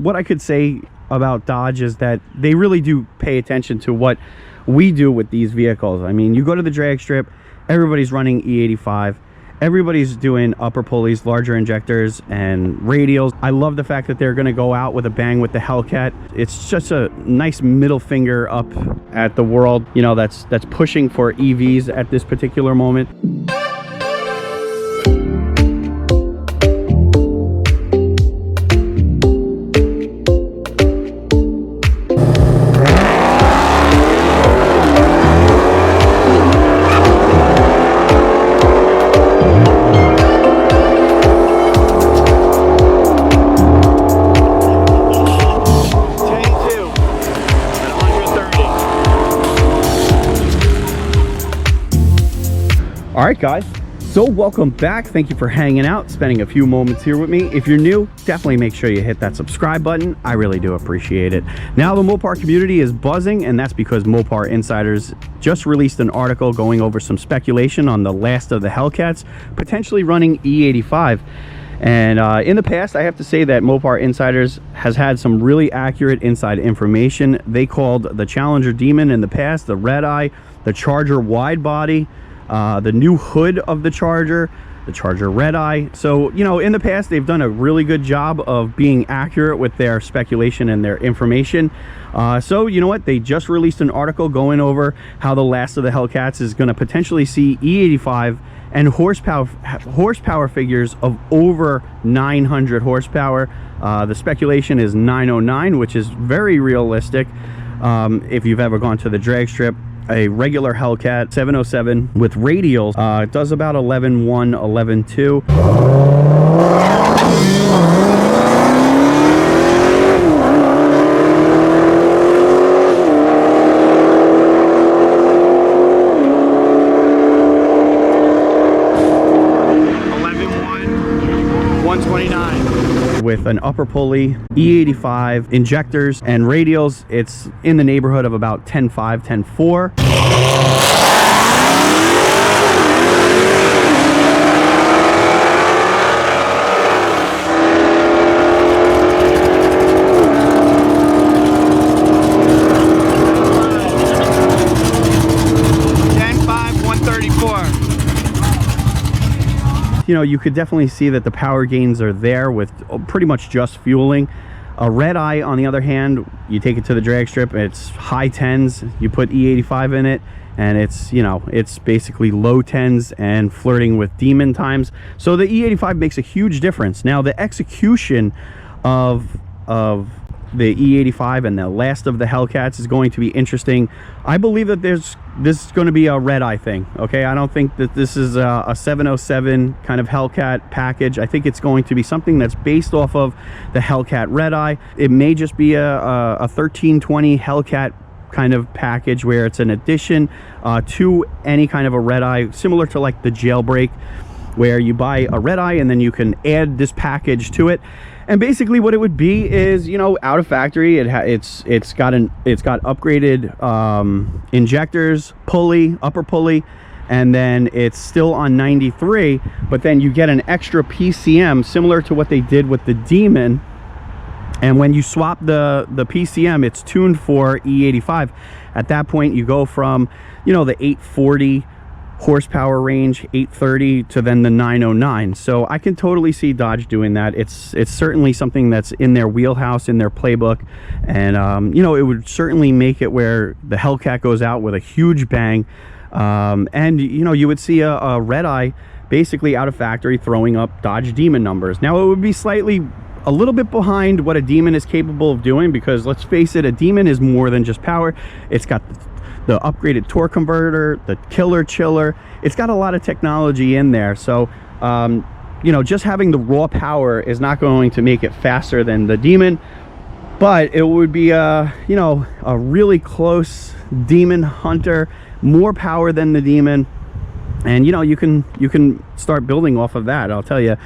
what I could say about Dodge is that they really do pay attention to what we do with these vehicles. I mean, you go to the drag strip, everybody's running E85. Everybody's doing upper pulleys, larger injectors, and radials. I love the fact that they're going to go out with a bang with the Hellcat. It's just a nice middle finger up at the world, you know, that's pushing for EVs at this particular moment. All right, guys, so welcome back. Thank you for hanging out, spending a few moments here with me. If you're new, definitely make sure you hit that subscribe button. I really do appreciate it. Now the Mopar community is buzzing, and that's because Mopar Insiders just released an article going over some speculation on the last of the Hellcats potentially running E85. And in the past, I have to say that Mopar Insiders has had some really accurate inside information. They called the Challenger Demon in the past the Redeye, the Charger wide body, the new hood of the Charger Redeye. So, you know, in the past, they've done a really good job of being accurate with their speculation and their information. So, you know what? They just released an article going over how the last of the Hellcats is going to potentially see E85 and horsepower figures of over 900 horsepower. The speculation is 909, which is very realistic. If you've ever gone to the drag strip, a regular Hellcat 707 with radials does about 11.1, 11.2. With an upper pulley, E85, injectors, and radials, it's in the neighborhood of about 10.5, 10.4. 134. You know, you could definitely see that the power gains are there with pretty much just fueling. A Redeye, on the other hand, you take it to the drag strip, it's high 10s, you put E85 in it, and it's, you know, it's basically low 10s and flirting with Demon times. So the E85 makes a huge difference. Now, the execution of the E85 and the last of the Hellcats is going to be interesting. I believe that this is going to be a Redeye thing, okay? I don't think that this is a 707 kind of Hellcat package. I think it's going to be something that's based off of the Hellcat Redeye. It may just be a 1320 Hellcat kind of package where it's an addition to any kind of a Redeye, similar to like the Jailbreak, where you buy a Redeye and then you can add this package to it. And basically what it would be is, you know, out of factory, it's got upgraded injectors, pulley, upper pulley, and then it's still on 93, but then you get an extra PCM similar to what they did with the Demon. And when you swap the PCM, it's tuned for E85. At that point, you go from, you know, the 840 horsepower range, 830, to then the 909. So I can totally see Dodge doing that. It's certainly something that's in their wheelhouse, in their playbook, and you know, it would certainly make it where the Hellcat goes out with a huge bang, and you know, you would see a Redeye basically out of factory throwing up Dodge Demon numbers. Now it would be a little bit behind what a Demon is capable of doing, because let's face it, a Demon is more than just power. It's got the upgraded torque converter, the killer chiller. It's got a lot of technology in there. So, you know, just having the raw power is not going to make it faster than the Demon, but it would be, you know, a really close Demon hunter, more power than the Demon. And you know, you can start building off of that. I'll tell you,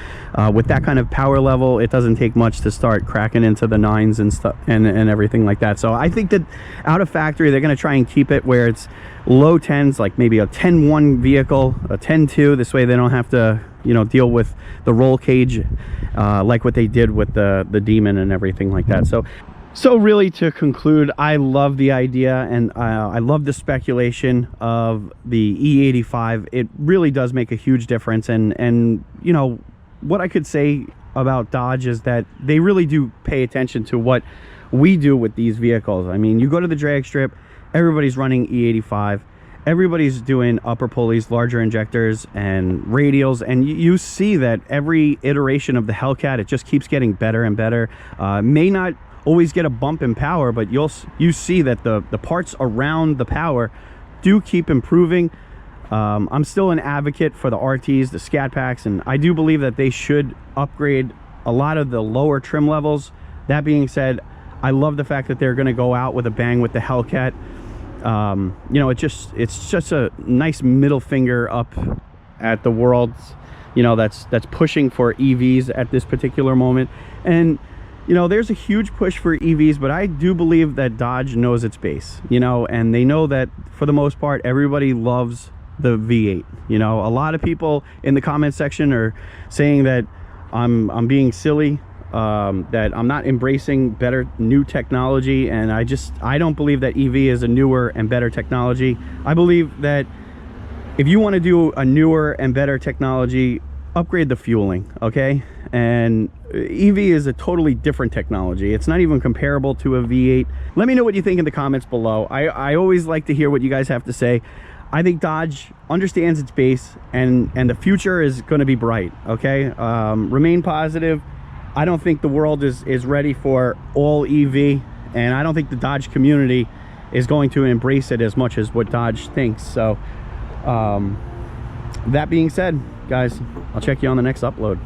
with that kind of power level, it doesn't take much to start cracking into the 9s and stuff and everything like that. So I think that out of factory, they're going to try and keep it where it's low 10s, like maybe a 10.1 vehicle, a 10.2. This way they don't have to you know, deal with the roll cage like what they did with the Demon and everything like that. So really, to conclude, I love the idea, and I love the speculation of the E85. It really does make a huge difference, and you know, what I could say about Dodge is that they really do pay attention to what we do with these vehicles. I mean, you go to the drag strip, everybody's running E85, everybody's doing upper pulleys, larger injectors, and radials, and you see that every iteration of the Hellcat, it just keeps getting better and better. May not always get a bump in power, but you see that the parts around the power do keep improving. I'm still an advocate for the RTs, the Scat Packs, and I do believe that they should upgrade a lot of the lower trim levels. That being said, I love the fact that they're going to go out with a bang with the Hellcat. You know, it's just a nice middle finger up at the world, you know, that's pushing for EVs at this particular moment. And you know, there's a huge push for EVs, but I do believe that Dodge knows its base, you know, and they know that for the most part everybody loves the V8. You know, a lot of people in the comment section are saying that I'm being silly, that I'm not embracing better new technology, and I don't believe that EV is a newer and better technology. I believe that if you want to do a newer and better technology, upgrade the fueling, okay? And EV is a totally different technology. It's not even comparable to a V8. Let me know what you think in the comments below. I always like to hear what you guys have to say. I think Dodge understands its base, and the future is going to be bright, okay? Remain positive. I don't think the world is ready for all EV, and I don't think the Dodge community is going to embrace it as much as what Dodge thinks. So that being said, guys, I'll check you on the next upload.